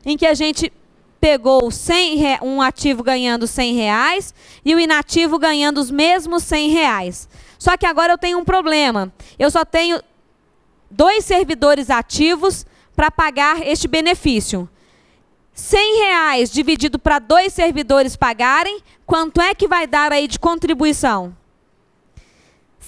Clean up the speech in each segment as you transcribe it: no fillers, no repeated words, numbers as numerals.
em que a gente pegou um ativo ganhando R$100 e o inativo ganhando os mesmos R$100. Só que agora eu tenho um problema. Eu só tenho 2 servidores ativos para pagar este benefício. R$100 dividido para 2 servidores pagarem, quanto é que vai dar aí de contribuição?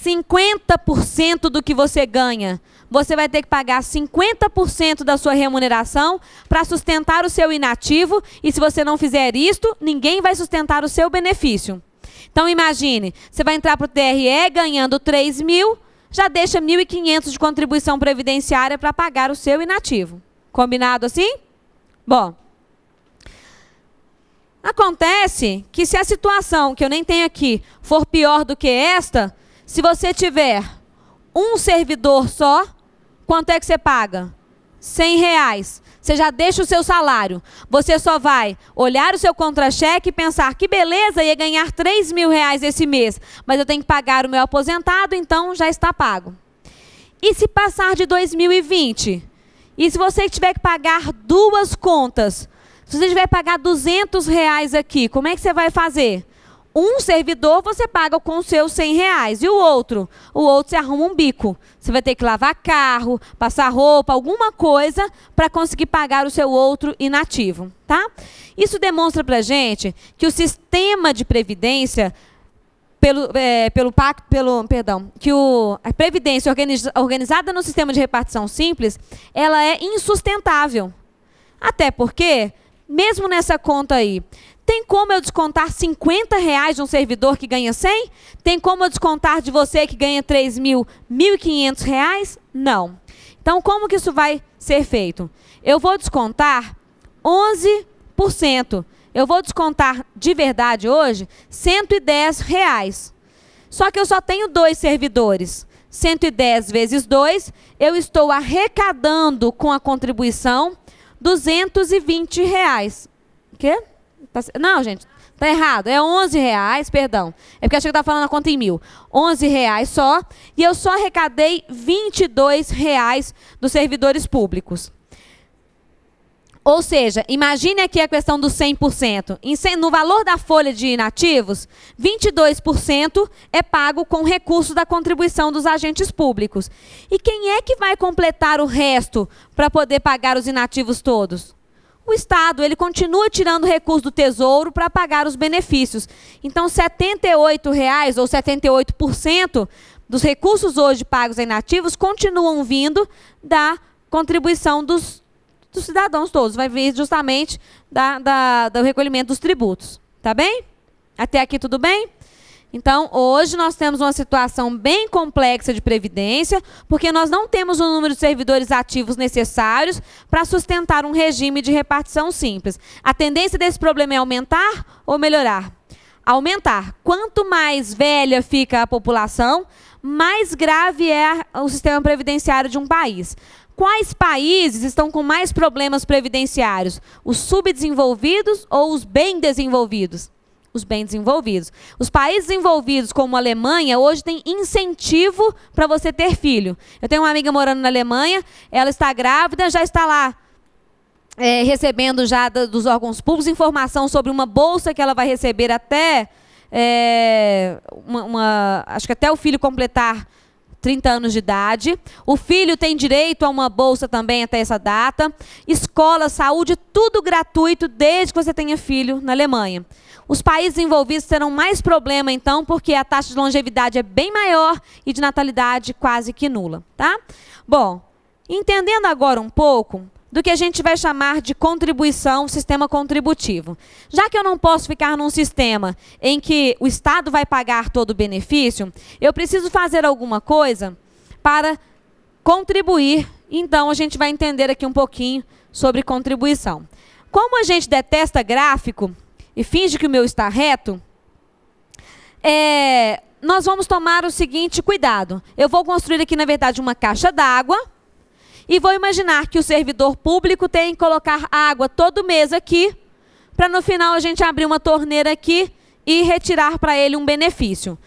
50% do que você ganha. Você vai ter que pagar 50% da sua remuneração para sustentar o seu inativo, e se você não fizer isto, ninguém vai sustentar o seu benefício. Então imagine, você vai entrar para o TRE ganhando 3 mil, já deixa 1.500 de contribuição previdenciária para pagar o seu inativo. Combinado assim? Bom, acontece que se a situação, que eu nem tenho aqui, for pior do que esta, se você tiver um servidor só, quanto é que você paga? R$100. Você já deixa o seu salário. Você só vai olhar o seu contra-cheque e pensar, que beleza, ia ganhar R$3.000 esse mês, mas eu tenho que pagar o meu aposentado, então já está pago. E se passar de 2020? E se você tiver que pagar 2 contas? Se você tiver que pagar R$200 aqui, como é que você vai fazer? Um servidor você paga com os seus R$100. E o outro? O outro você arruma um bico. Você vai ter que lavar carro, passar roupa, alguma coisa para conseguir pagar o seu outro inativo. Tá? Isso demonstra para a gente que o sistema de previdência, a previdência organizada no sistema de repartição simples, ela é insustentável. Até porque, mesmo nessa conta aí, tem como eu descontar R$50 de um servidor que ganha 100? Tem como eu descontar de você que ganha 3.000, R$1.500? Não. Então, como que isso vai ser feito? Eu vou descontar 11%. Eu vou descontar de verdade hoje R$110. Só que eu só tenho 2 servidores. 110 vezes 2, eu estou arrecadando com a contribuição R$220. O quê? Não, gente, tá errado. É R$11, perdão. É porque eu achei que eu estava falando a conta em 1.000. R$11 só. E eu só arrecadei R$22 dos servidores públicos. Ou seja, imagine aqui a questão dos 100%. No valor da folha de inativos, 22% é pago com recurso da contribuição dos agentes públicos. E quem é que vai completar o resto para poder pagar os inativos todos? O Estado, ele continua tirando recurso do Tesouro para pagar os benefícios. Então, R$78 ou 78% dos recursos hoje pagos a inativos continuam vindo da contribuição dos cidadãos todos. Vai vir justamente do recolhimento dos tributos. Tá bem? Até aqui tudo bem? Então, hoje nós temos uma situação bem complexa de previdência, porque nós não temos o número de servidores ativos necessários para sustentar um regime de repartição simples. A tendência desse problema é aumentar ou melhorar? Aumentar. Quanto mais velha fica a população, mais grave é o sistema previdenciário de um país. Quais países estão com mais problemas previdenciários? Os subdesenvolvidos ou os bem desenvolvidos? Os bem desenvolvidos. Os países desenvolvidos, como a Alemanha, hoje tem incentivo para você ter filho. Eu tenho uma amiga morando na Alemanha, ela está grávida, já está lá recebendo já dos órgãos públicos informação sobre uma bolsa que ela vai receber até, acho que até o filho completar 30 anos de idade. O filho tem direito a uma bolsa também até essa data. Escola, saúde, tudo gratuito desde que você tenha filho na Alemanha. Os países envolvidos terão mais problema, então, porque a taxa de longevidade é bem maior e de natalidade quase que nula. Tá? Bom, entendendo agora um pouco do que a gente vai chamar de contribuição, sistema contributivo. Já que eu não posso ficar num sistema em que o Estado vai pagar todo o benefício, eu preciso fazer alguma coisa para contribuir. Então, a gente vai entender aqui um pouquinho sobre contribuição. Como a gente detesta gráfico e finge que o meu está reto, nós vamos tomar o seguinte cuidado. Eu vou construir aqui, na verdade, uma caixa d'água e vou imaginar que o servidor público tem que colocar água todo mês aqui, para no final a gente abrir uma torneira aqui e retirar para ele um benefício.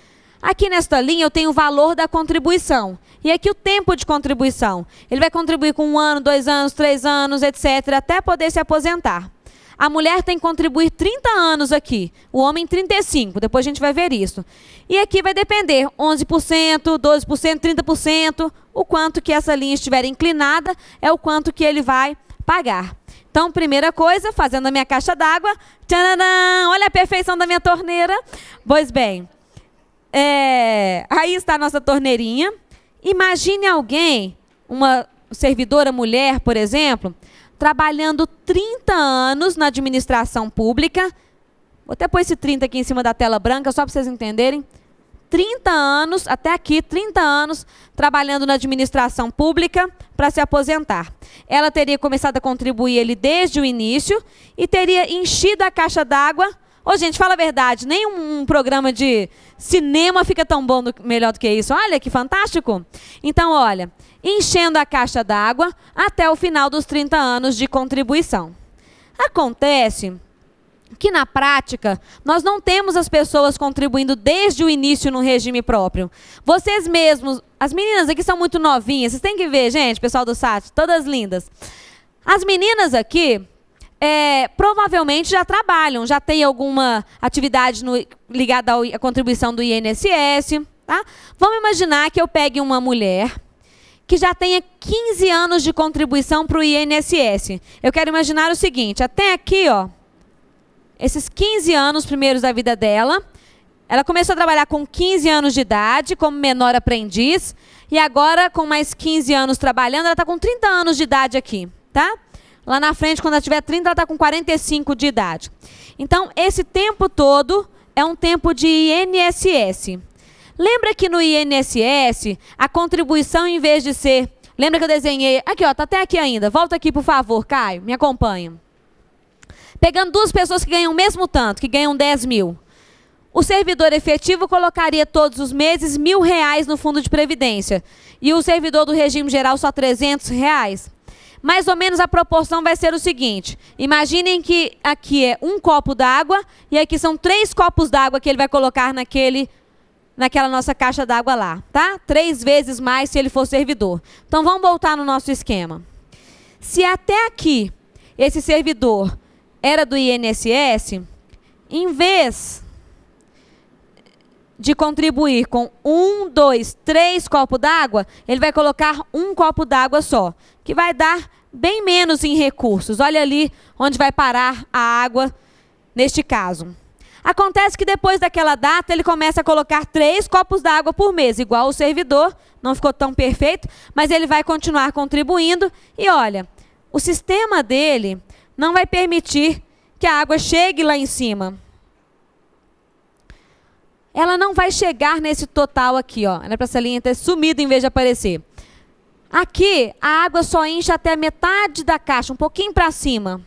Aqui nesta linha eu tenho o valor da contribuição. E aqui o tempo de contribuição. Ele vai contribuir com 1 ano, 2 anos, 3 anos, etc., até poder se aposentar. A mulher tem que contribuir 30 anos aqui, o homem 35, depois a gente vai ver isso. E aqui vai depender, 11%, 12%, 30%, o quanto que essa linha estiver inclinada é o quanto que ele vai pagar. Então, primeira coisa, fazendo a minha caixa d'água, tcharam, olha a perfeição da minha torneira. Pois bem, aí está a nossa torneirinha. Imagine alguém, uma servidora mulher, por exemplo, trabalhando 30 anos na administração pública. Vou até pôr esse 30 aqui em cima da tela branca, só para vocês entenderem. 30 anos, até aqui, 30 anos, trabalhando na administração pública para se aposentar. Ela teria começado a contribuir ele desde o início e teria enchido a caixa d'água. Ô, gente, fala a verdade, nem um programa de cinema fica tão bom, melhor do que isso. Olha que fantástico. Então, olha, enchendo a caixa d'água até o final dos 30 anos de contribuição. Acontece que, na prática, nós não temos as pessoas contribuindo desde o início no regime próprio. Vocês mesmos, as meninas aqui são muito novinhas, vocês têm que ver, gente, pessoal do SAT, todas lindas. As meninas aqui, provavelmente já trabalham, já tem alguma atividade ligada à contribuição do INSS. Tá? Vamos imaginar que eu pegue uma mulher que já tenha 15 anos de contribuição para o INSS. Eu quero imaginar o seguinte, até aqui, ó, esses 15 anos primeiros da vida dela, ela começou a trabalhar com 15 anos de idade, como menor aprendiz, e agora, com mais 15 anos trabalhando, ela está com 30 anos de idade aqui, tá? Lá na frente, quando ela tiver 30, ela está com 45 de idade. Então, esse tempo todo é um tempo de INSS. Lembra que no INSS, a contribuição, em vez de ser... Lembra que eu desenhei... Aqui, ó, está até aqui ainda. Volta aqui, por favor, Caio, me acompanha. Pegando duas pessoas que ganham o mesmo tanto, que ganham 10 mil. O servidor efetivo colocaria todos os meses R$1.000 no fundo de previdência. E o servidor do regime geral só R$300. Mais ou menos a proporção vai ser o seguinte. Imaginem que aqui é 1 copo d'água e aqui são 3 copos d'água que ele vai colocar naquela nossa caixa d'água lá. Tá? 3 vezes mais se ele for servidor. Então vamos voltar no nosso esquema. Se até aqui esse servidor era do INSS, em vez de contribuir com 1, 2, 3 copos d'água, ele vai colocar 1 copo d'água só, que vai dar bem menos em recursos. Olha ali onde vai parar a água neste caso. Acontece que depois daquela data, ele começa a colocar 3 copos d'água por mês, igual o servidor, não ficou tão perfeito, mas ele vai continuar contribuindo. E olha, o sistema dele não vai permitir que a água chegue lá em cima. Ela não vai chegar nesse total aqui, ó. Era para essa linha ter sumido em vez de aparecer. Aqui, a água só enche até a metade da caixa, um pouquinho para cima.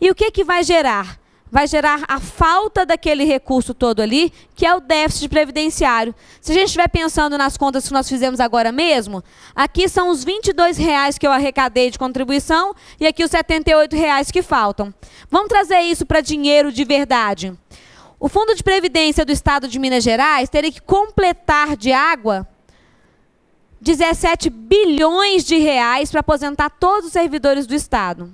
E o que que vai gerar? Vai gerar a falta daquele recurso todo ali, que é o déficit previdenciário. Se a gente estiver pensando nas contas que nós fizemos agora mesmo, aqui são os R$22 que eu arrecadei de contribuição e aqui os R$78 que faltam. Vamos trazer isso para dinheiro de verdade. O Fundo de Previdência do Estado de Minas Gerais teria que completar de água 17 bilhões de reais para aposentar todos os servidores do Estado.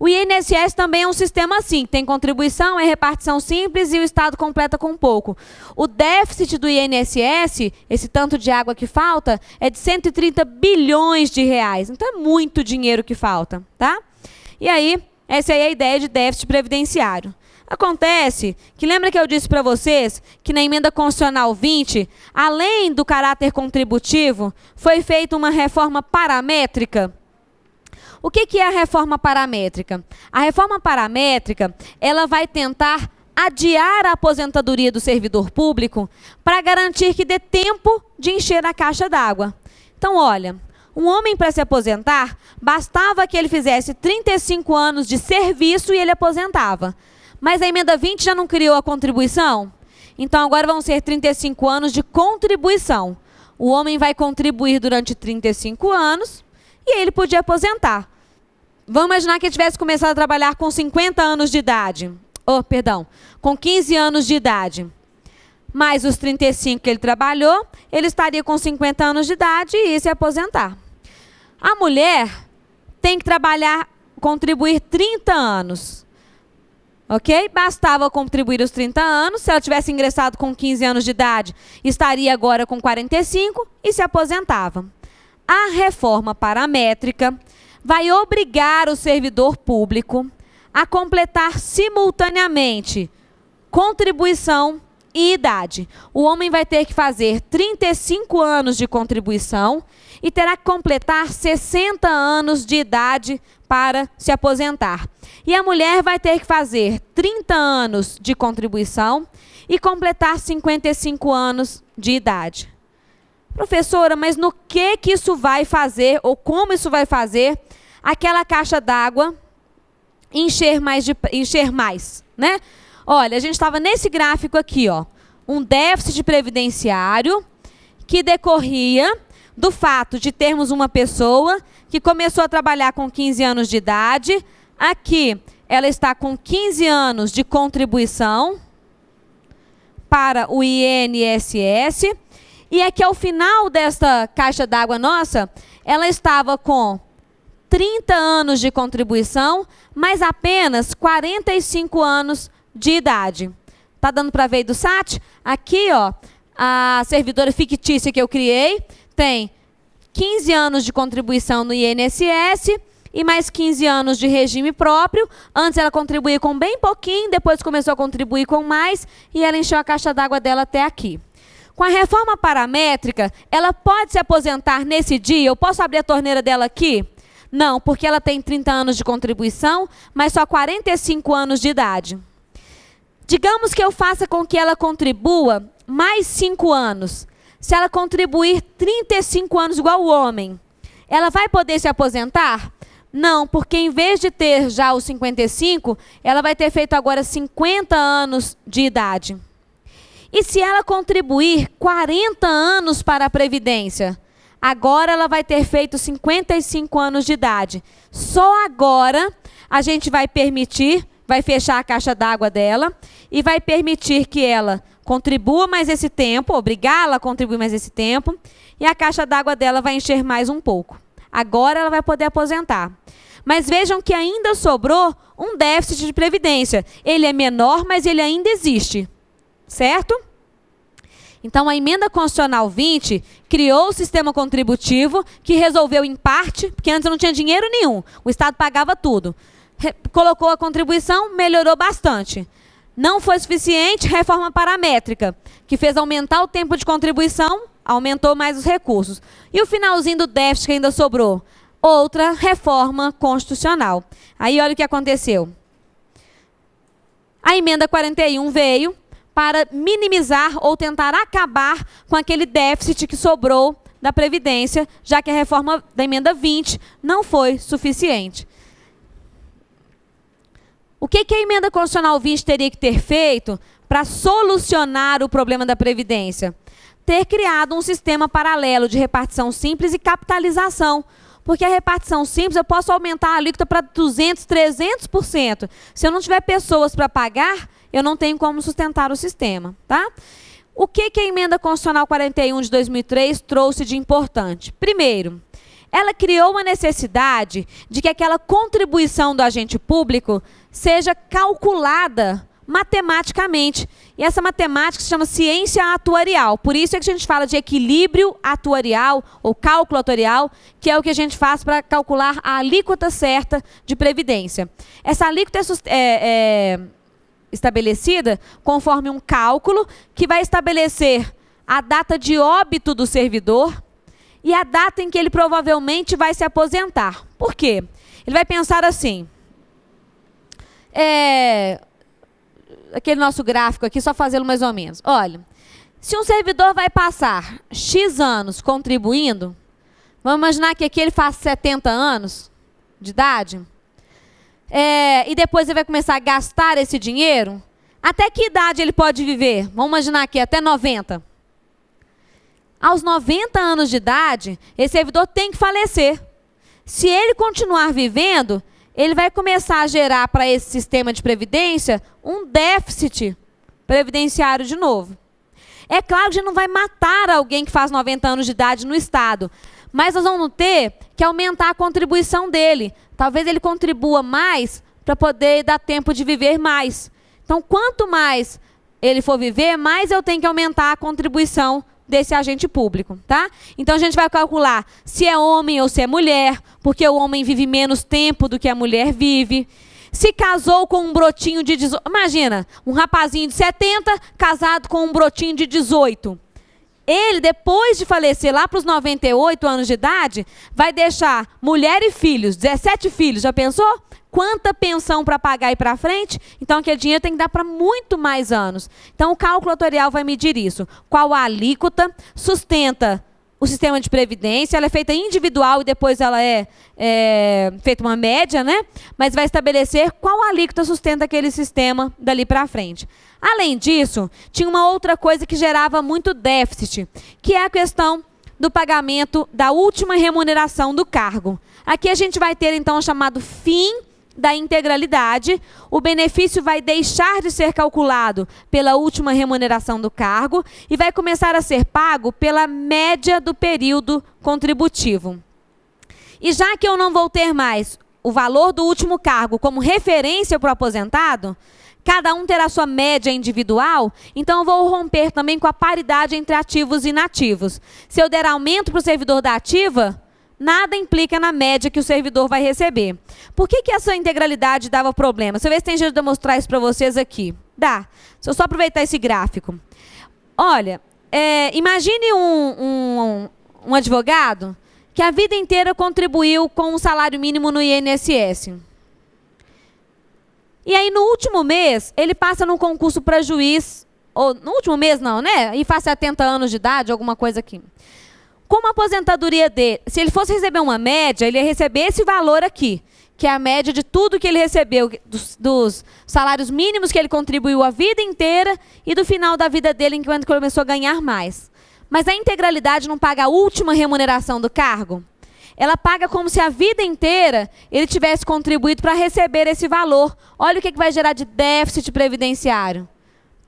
O INSS também é um sistema assim, tem contribuição, é repartição simples e o Estado completa com pouco. O déficit do INSS, esse tanto de água que falta, é de 130 bilhões de reais. Então é muito dinheiro que falta, tá? E aí, essa aí é a ideia de déficit previdenciário. Acontece que, lembra que eu disse para vocês que na emenda constitucional 20, além do caráter contributivo, foi feita uma reforma paramétrica? O que é a reforma paramétrica? A reforma paramétrica, ela vai tentar adiar a aposentadoria do servidor público para garantir que dê tempo de encher a caixa d'água. Então, olha, um homem para se aposentar, bastava que ele fizesse 35 anos de serviço e ele aposentava. Mas a emenda 20 já não criou a contribuição? Então, agora vão ser 35 anos de contribuição. O homem vai contribuir durante 35 anos e ele podia aposentar. Vamos imaginar que ele tivesse começado a trabalhar com 50 anos de idade. Com 15 anos de idade. mais os 35 que ele trabalhou, ele estaria com 50 anos de idade e ia se aposentar. A mulher tem que trabalhar, contribuir 30 anos. Ok? Bastava contribuir os 30 anos. Se ela tivesse ingressado com 15 anos de idade, estaria agora com 45 e se aposentava. A reforma paramétrica vai obrigar o servidor público a completar simultaneamente contribuição e idade. O homem vai ter que fazer 35 anos de contribuição e terá que completar 60 anos de idade para se aposentar. E a mulher vai ter que fazer 30 anos de contribuição e completar 55 anos de idade. Professora, mas no que isso vai fazer, ou como isso vai fazer, aquela caixa d'água encher mais, né? Olha, a gente estava nesse gráfico aqui, ó, um déficit previdenciário que decorria do fato de termos uma pessoa que começou a trabalhar com 15 anos de idade. Aqui, ela está com 15 anos de contribuição para o INSS. E aqui, ao final desta caixa d'água nossa, ela estava com 30 anos de contribuição, mas apenas 45 anos de idade. Tá dando para ver aí do SAT? Aqui, ó, a servidora fictícia que eu criei tem 15 anos de contribuição no INSS e mais 15 anos de regime próprio. Antes ela contribuía com bem pouquinho, depois começou a contribuir com mais e ela encheu a caixa d'água dela até aqui. Com a reforma paramétrica, ela pode se aposentar nesse dia? Eu posso abrir a torneira dela aqui? Não, porque ela tem 30 anos de contribuição, mas só 45 anos de idade. Digamos que eu faça com que ela contribua mais 5 anos. Se ela contribuir 35 anos igual o homem, ela vai poder se aposentar? Não, porque em vez de ter já os 55, ela vai ter feito agora 50 anos de idade. E se ela contribuir 40 anos para a Previdência, agora ela vai ter feito 55 anos de idade. Só agora a gente vai permitir, vai fechar a caixa d'água dela e vai permitir que ela contribua mais esse tempo, obrigá-la a contribuir mais esse tempo, e a caixa d'água dela vai encher mais um pouco. Agora ela vai poder aposentar. Mas vejam que ainda sobrou um déficit de previdência. Ele é menor, mas ele ainda existe. Certo? Então, a emenda constitucional 20 criou o sistema contributivo que resolveu em parte, porque antes não tinha dinheiro nenhum, o Estado pagava tudo. Colocou a contribuição, melhorou bastante. Não foi suficiente, reforma paramétrica, que fez aumentar o tempo de contribuição, aumentou mais os recursos. E o finalzinho do déficit que ainda sobrou? Outra reforma constitucional. Aí olha o que aconteceu. A emenda 41 veio para minimizar ou tentar acabar com aquele déficit que sobrou da Previdência, já que a reforma da emenda 20 não foi suficiente. O que a emenda constitucional 20 teria que ter feito para solucionar o problema da Previdência? Ter criado um sistema paralelo de repartição simples e capitalização. Porque a repartição simples, eu posso aumentar a alíquota para 200%, 300%. Se eu não tiver pessoas para pagar, eu não tenho como sustentar o sistema. Tá? O que a emenda constitucional 41 de 2003 trouxe de importante? Primeiro, ela criou uma necessidade de que aquela contribuição do agente público seja calculada matematicamente. E essa matemática se chama ciência atuarial. Por isso é que a gente fala de equilíbrio atuarial ou cálculo atuarial, que é o que a gente faz para calcular a alíquota certa de previdência. Essa alíquota é estabelecida conforme um cálculo que vai estabelecer a data de óbito do servidor e a data em que ele provavelmente vai se aposentar. Por quê? Ele vai pensar assim, aquele nosso gráfico aqui, só fazê-lo mais ou menos. Olha, se um servidor vai passar X anos contribuindo, vamos imaginar que aqui ele faz 70 anos de idade, e depois ele vai começar a gastar esse dinheiro, até que idade ele pode viver? Vamos imaginar aqui, até 90. Aos 90 anos de idade, esse servidor tem que falecer. Se ele continuar vivendo, ele vai começar a gerar para esse sistema de previdência um déficit previdenciário de novo. É claro que a gente não vai matar alguém que faz 90 anos de idade no Estado, mas nós vamos ter que aumentar a contribuição dele. Talvez ele contribua mais para poder dar tempo de viver mais. Então, quanto mais ele for viver, mais eu tenho que aumentar a contribuição desse agente público, tá? Então, a gente vai calcular se é homem ou se é mulher, porque o homem vive menos tempo do que a mulher vive. Se casou com um brotinho de 18... Imagina, um rapazinho de 70 casado com um brotinho de 18. Ele, depois de falecer lá para os 98 anos de idade, vai deixar mulher e filhos, 17 filhos, já pensou? Quanta pensão para pagar e para frente? Então, aquele dinheiro tem que dar para muito mais anos. Então, o cálculo atuarial vai medir isso. Qual a alíquota sustenta o sistema de previdência? Ela é feita individual e depois ela é feita uma média, né? Mas vai estabelecer qual alíquota sustenta aquele sistema dali para frente. Além disso, tinha uma outra coisa que gerava muito déficit, que é a questão do pagamento da última remuneração do cargo. Aqui a gente vai ter, então, o chamado fim da integralidade. O benefício vai deixar de ser calculado pela última remuneração do cargo e vai começar a ser pago pela média do período contributivo. E já que eu não vou ter mais o valor do último cargo como referência para o aposentado, cada um terá sua média individual, então eu vou romper também com a paridade entre ativos e inativos. Se eu der aumento para o servidor da ativa, nada implica na média que o servidor vai receber. Por que essa integralidade dava problema? Deixa eu ver se tem jeito de eu mostrar isso para vocês aqui. Dá. Se eu só aproveitar esse gráfico. Olha, imagine um advogado que a vida inteira contribuiu com um salário mínimo no INSS. E aí, no último mês, ele passa num concurso para juiz, ou no último mês não, né? E faz 70 anos de idade, alguma coisa aqui. Como a aposentadoria dele, se ele fosse receber uma média, ele ia receber esse valor aqui, que é a média de tudo que ele recebeu, dos salários mínimos que ele contribuiu a vida inteira e do final da vida dele, enquanto começou a ganhar mais. Mas a integralidade não paga a última remuneração do cargo? Ela paga como se a vida inteira ele tivesse contribuído para receber esse valor. Olha o que vai gerar de déficit previdenciário.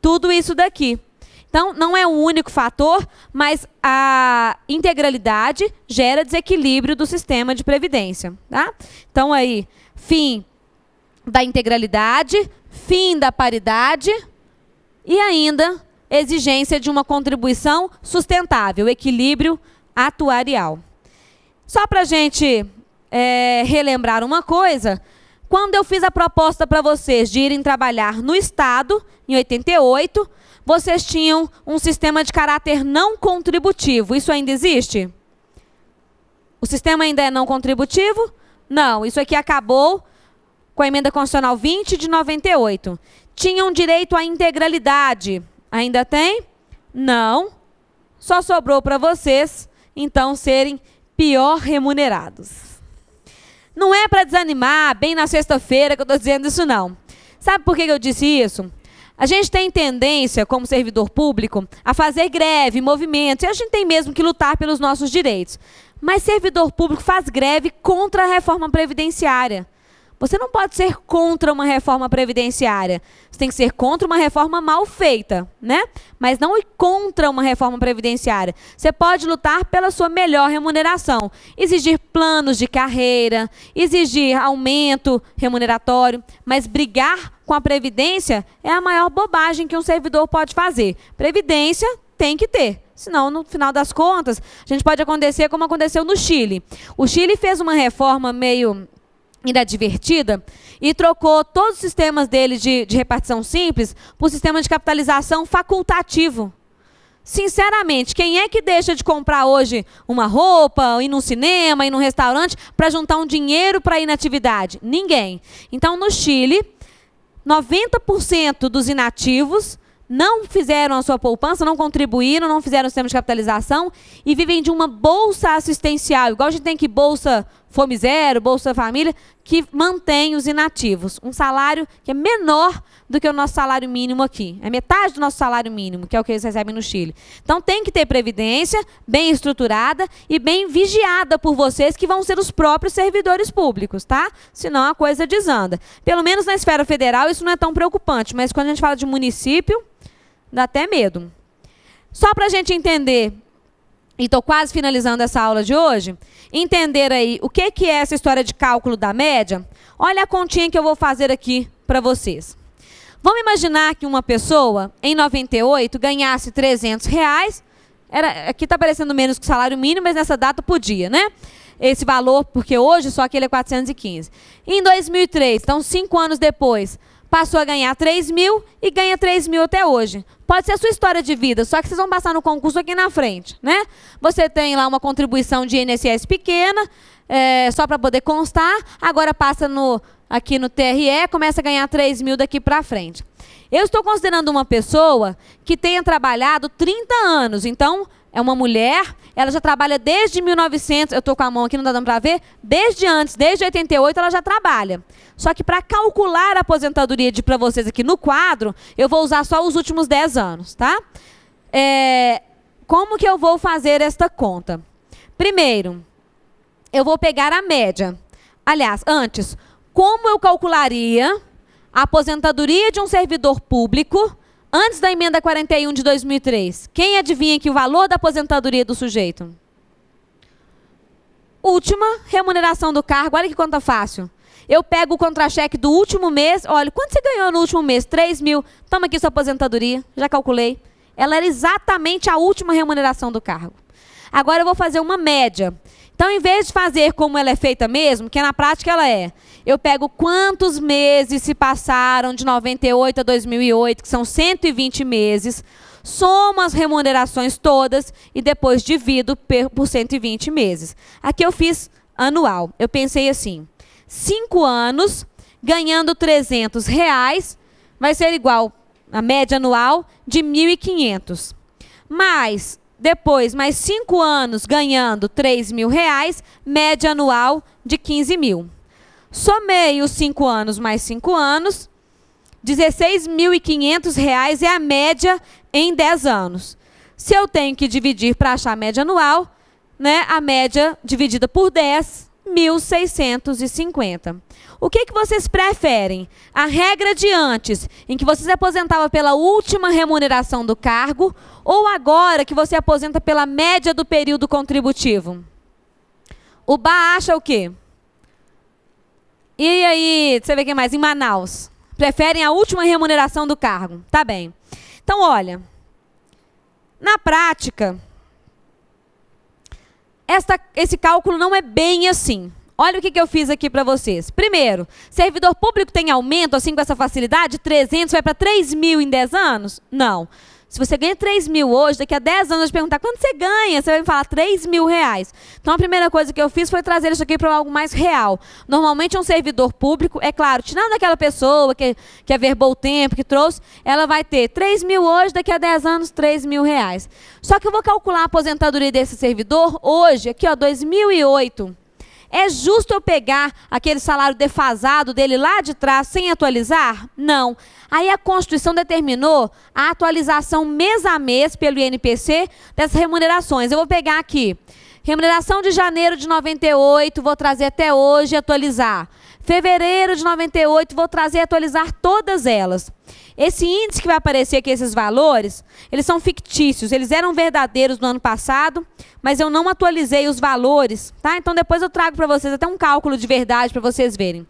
Tudo isso daqui. Então, não é um único fator, mas a integralidade gera desequilíbrio do sistema de previdência. Tá? Então, aí, fim da integralidade, fim da paridade e ainda exigência de uma contribuição sustentável, equilíbrio atuarial. Só para a gente relembrar uma coisa, quando eu fiz a proposta para vocês de irem trabalhar no Estado, em 88, vocês tinham um sistema de caráter não contributivo. Isso ainda existe? O sistema ainda é não contributivo? Não, isso aqui acabou com a Emenda Constitucional 20 de 98. Tinham direito à integralidade. Ainda tem? Não. Só sobrou para vocês, então, serem pior remunerados. Não é para desanimar, bem na sexta-feira que eu estou dizendo isso, não. Sabe por que eu disse isso? A gente tem tendência, como servidor público, a fazer greve, movimentos, e a gente tem mesmo que lutar pelos nossos direitos. Mas servidor público faz greve contra a reforma previdenciária. Você não pode ser contra uma reforma previdenciária. Você tem que ser contra uma reforma mal feita, né? Mas não ir contra uma reforma previdenciária. Você pode lutar pela sua melhor remuneração. Exigir planos de carreira, exigir aumento remuneratório, mas brigar com a Previdência é a maior bobagem que um servidor pode fazer. Previdência tem que ter. Senão, no final das contas, a gente pode acontecer como aconteceu no Chile. O Chile fez uma reforma meio inadvertida e trocou todos os sistemas dele de repartição simples por sistema de capitalização facultativo. Sinceramente, quem é que deixa de comprar hoje uma roupa, ir num cinema, ir num restaurante, para juntar um dinheiro para ir na atividade? Ninguém. Então, no Chile, 90% dos inativos não fizeram a sua poupança, não contribuíram, não fizeram o sistema de capitalização e vivem de uma bolsa assistencial, igual a gente tem aqui Bolsa Fome Zero, Bolsa Família, que mantém os inativos. Um salário que é menor do que o nosso salário mínimo aqui. É metade do nosso salário mínimo, que é o que eles recebem no Chile. Então tem que ter previdência bem estruturada e bem vigiada por vocês, que vão ser os próprios servidores públicos, tá? Senão a coisa desanda. Pelo menos na esfera federal isso não é tão preocupante, mas quando a gente fala de município, dá até medo. Só para a gente entender, e estou quase finalizando essa aula de hoje, entender aí o que é essa história de cálculo da média, olha a continha que eu vou fazer aqui para vocês. Vamos imaginar que uma pessoa, em 98, ganhasse R$300, aqui está parecendo menos que o salário mínimo, mas nessa data podia, né? Esse valor, porque hoje só que ele é 415. Em 2003, então 5 anos depois, passou a ganhar 3 mil e ganha 3 mil até hoje. Pode ser a sua história de vida, só que vocês vão passar no concurso aqui na frente, né? Você tem lá uma contribuição de INSS pequena, só para poder constar, agora passa aqui no TRE, começa a ganhar 3 mil daqui para frente. Eu estou considerando uma pessoa que tenha trabalhado 30 anos, então é uma mulher, ela já trabalha desde 1900, eu estou com a mão aqui, não está dando para ver, desde 88 ela já trabalha. Só que para calcular a aposentadoria para vocês aqui no quadro, eu vou usar só os últimos 10 anos, tá? Como que eu vou fazer esta conta? Primeiro, eu vou pegar a média. Aliás, antes, como eu calcularia a aposentadoria de um servidor público antes da emenda 41 de 2003? Quem adivinha que o valor da aposentadoria do sujeito? Última remuneração do cargo, olha que conta fácil. Eu pego o contra-cheque do último mês, olha, quanto você ganhou no último mês? 3 mil, toma aqui sua aposentadoria, já calculei. Ela era exatamente a última remuneração do cargo. Agora eu vou fazer uma média. Então, em vez de fazer como ela é feita mesmo, que na prática ela eu pego quantos meses se passaram de 98 a 2008, que são 120 meses, somo as remunerações todas e depois divido por 120 meses. Aqui eu fiz anual. Eu pensei assim, 5 anos, ganhando R$300, vai ser igual a média anual de 1.500. Mas, depois, mais 5 anos ganhando R$3.000, média anual de 15 mil. Somei os 5 anos mais 5 anos, R$16.500 é a média em 10 anos. Se eu tenho que dividir para achar a média anual, né, a média dividida por 10, 1.650. O que vocês preferem? A regra de antes, em que você se aposentava pela última remuneração do cargo, ou agora que você aposenta pela média do período contributivo? O BA acha o quê? E aí, você vê quem mais? Em Manaus. Preferem a última remuneração do cargo. Tá bem. Então, olha, na prática, esse cálculo não é bem assim. Olha o que eu fiz aqui para vocês. Primeiro, servidor público tem aumento, assim, com essa facilidade? 300 vai para 3 mil em 10 anos? Não. Se você ganha 3 mil hoje, daqui a 10 anos eu te perguntar quanto você ganha, você vai me falar R$3.000. Então a primeira coisa que eu fiz foi trazer isso aqui para algo mais real. Normalmente um servidor público, é claro, tirando aquela pessoa que averbou o tempo, que trouxe, ela vai ter 3 mil hoje, daqui a 10 anos R$3.000. Só que eu vou calcular a aposentadoria desse servidor hoje, aqui ó, 2008. É justo eu pegar aquele salário defasado dele lá de trás sem atualizar? Não. Aí a Constituição determinou a atualização mês a mês pelo INPC dessas remunerações. Eu vou pegar aqui, remuneração de janeiro de 98, vou trazer até hoje e atualizar. Fevereiro de 98, vou trazer e atualizar todas elas. Esse índice que vai aparecer aqui, esses valores, eles são fictícios, eles eram verdadeiros no ano passado, mas eu não atualizei os valores, tá? Então depois eu trago para vocês até um cálculo de verdade para vocês verem.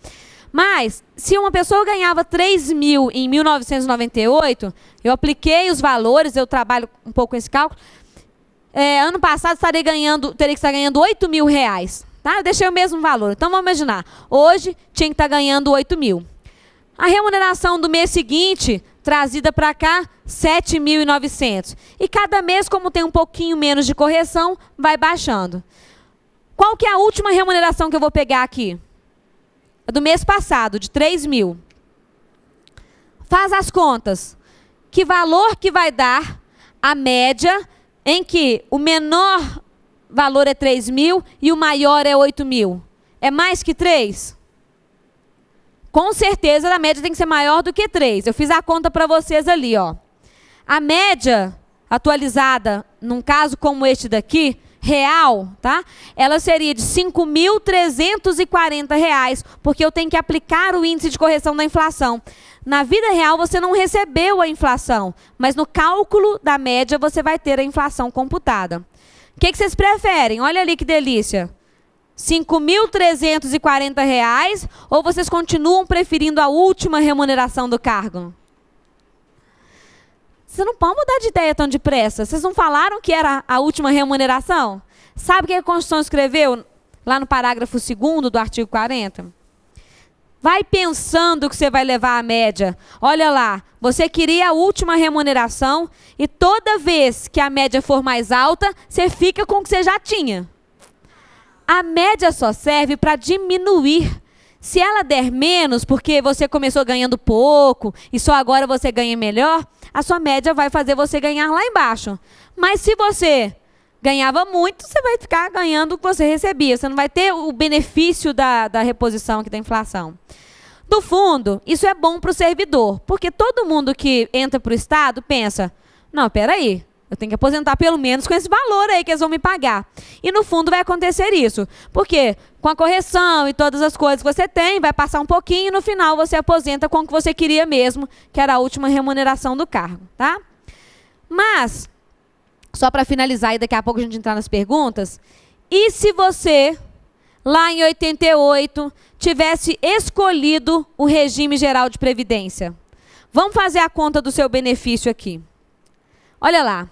Mas, se uma pessoa ganhava 3 mil em 1998, eu apliquei os valores, eu trabalho um pouco com esse cálculo, ano passado teria que estar ganhando R$8.000, tá? Eu deixei o mesmo valor. Então vamos imaginar, hoje tinha que estar ganhando 8 mil. A remuneração do mês seguinte, trazida para cá, 7.900. E cada mês, como tem um pouquinho menos de correção, vai baixando. Qual que é a última remuneração que eu vou pegar aqui? A do mês passado, de 3 mil. Faz as contas. Que valor que vai dar a média em que o menor valor é 3 mil e o maior é 8 mil? É mais que 3? Com certeza a média tem que ser maior do que 3. Eu fiz a conta para vocês ali, ó. A média atualizada, num caso como este daqui, real, tá? Ela seria de R$5.340, porque eu tenho que aplicar o índice de correção da inflação. na vida real você não recebeu a inflação, mas no cálculo da média você vai ter a inflação computada. O que vocês preferem? Olha ali que delícia. R$ 5.340 ou vocês continuam preferindo a última remuneração do cargo? Você não pode mudar de ideia tão depressa. Vocês não falaram que era a última remuneração? Sabe o que a Constituição escreveu lá no parágrafo 2º do artigo 40? Vai pensando que você vai levar a média. Olha lá, você queria a última remuneração e toda vez que a média for mais alta, você fica com o que você já tinha. A média só serve para diminuir. Se ela der menos, porque você começou ganhando pouco e só agora você ganha melhor, a sua média vai fazer você ganhar lá embaixo. Mas se você ganhava muito, você vai ficar ganhando o que você recebia. Você não vai ter o benefício da reposição aqui da inflação. No fundo, isso é bom para o servidor, porque todo mundo que entra para o Estado pensa, não, peraí, eu tenho que aposentar pelo menos com esse valor aí que eles vão me pagar. E no fundo vai acontecer isso. Porque com a correção e todas as coisas que você tem, vai passar um pouquinho e no final você aposenta com o que você queria mesmo, que era a última remuneração do cargo, tá? Mas, só para finalizar e daqui a pouco a gente entrar nas perguntas, e se você, lá em 88, tivesse escolhido o regime geral de previdência? Vamos fazer a conta do seu benefício aqui. Olha lá.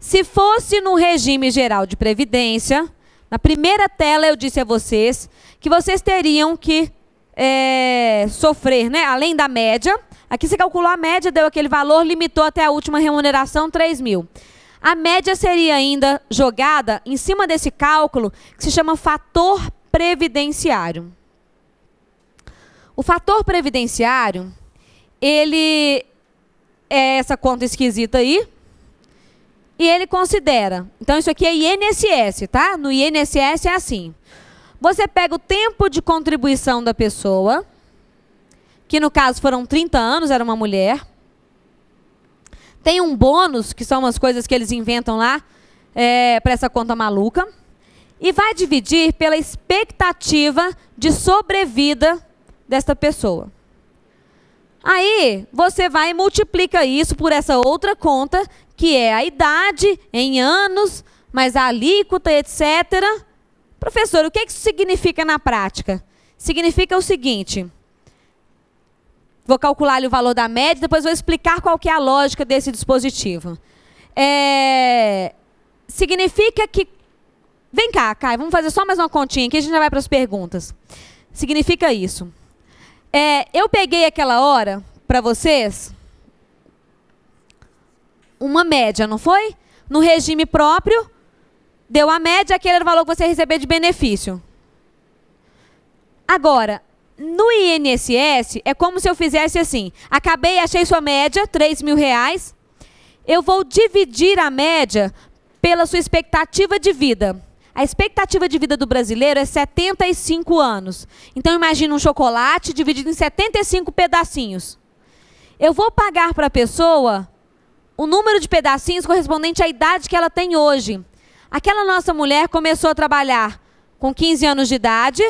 Se fosse no regime geral de previdência, na primeira tela eu disse a vocês que vocês teriam que sofrer, né, além da média. Aqui você calculou a média, deu aquele valor, limitou até a última remuneração, 3.000. A média seria ainda jogada em cima desse cálculo que se chama fator previdenciário. O fator previdenciário, ele é essa conta esquisita aí. E ele considera, então isso aqui é INSS, tá? No INSS é assim. Você pega o tempo de contribuição da pessoa, que no caso foram 30 anos, era uma mulher. Tem um bônus, que são umas coisas que eles inventam lá, para essa conta maluca. E vai dividir pela expectativa de sobrevida desta pessoa. Aí, você vai e multiplica isso por essa outra conta, que é a idade em anos, mais a alíquota, etc. Professor, o que isso significa na prática? Significa o seguinte, vou calcular ali o valor da média, depois vou explicar qual que é a lógica desse dispositivo. Significa que... Vem cá, Caio, vamos fazer só mais uma continha, que a gente já vai para as perguntas. Significa isso. Eu peguei aquela hora, para vocês, uma média, não foi? No regime próprio, deu a média, aquele era o valor que você recebeu de benefício. Agora, no INSS, é como se eu fizesse assim, acabei, achei sua média, R$3.000, eu vou dividir a média pela sua expectativa de vida. A expectativa de vida do brasileiro é 75 anos. Então, imagina um chocolate dividido em 75 pedacinhos. Eu vou pagar para a pessoa o número de pedacinhos correspondente à idade que ela tem hoje. Aquela nossa mulher começou a trabalhar com 15 anos de idade,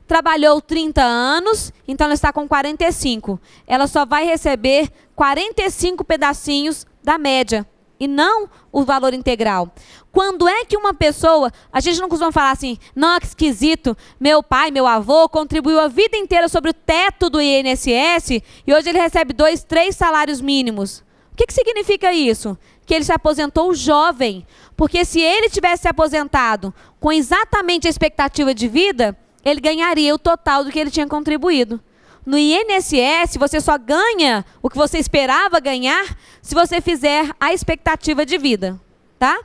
trabalhou 30 anos, então ela está com 45. Ela só vai receber 45 pedacinhos da média, e não o valor integral. Quando é que uma pessoa... A gente não costuma falar assim, não, que esquisito, meu pai, meu avô contribuiu a vida inteira sobre o teto do INSS e hoje ele recebe 2, 3 salários mínimos. O que significa isso? Que ele se aposentou jovem. Porque se ele tivesse se aposentado com exatamente a expectativa de vida, ele ganharia o total do que ele tinha contribuído. No INSS, você só ganha o que você esperava ganhar se você fizer a expectativa de vida, tá?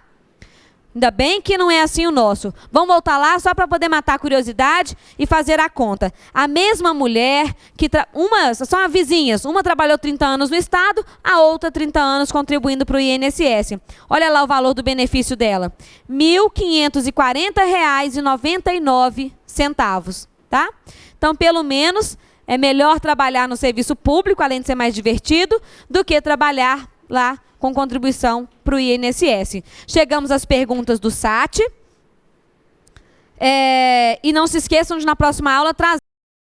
Ainda bem que não é assim o nosso. Vamos voltar lá só para poder matar a curiosidade e fazer a conta. A mesma mulher, são vizinhas, uma trabalhou 30 anos no Estado, a outra 30 anos contribuindo para o INSS. Olha lá o valor do benefício dela. R$ 1.540,99, tá? Então, pelo menos... É melhor trabalhar no serviço público, além de ser mais divertido, do que trabalhar lá com contribuição para o INSS. Chegamos às perguntas do SAT. E não se esqueçam de, na próxima aula, trazer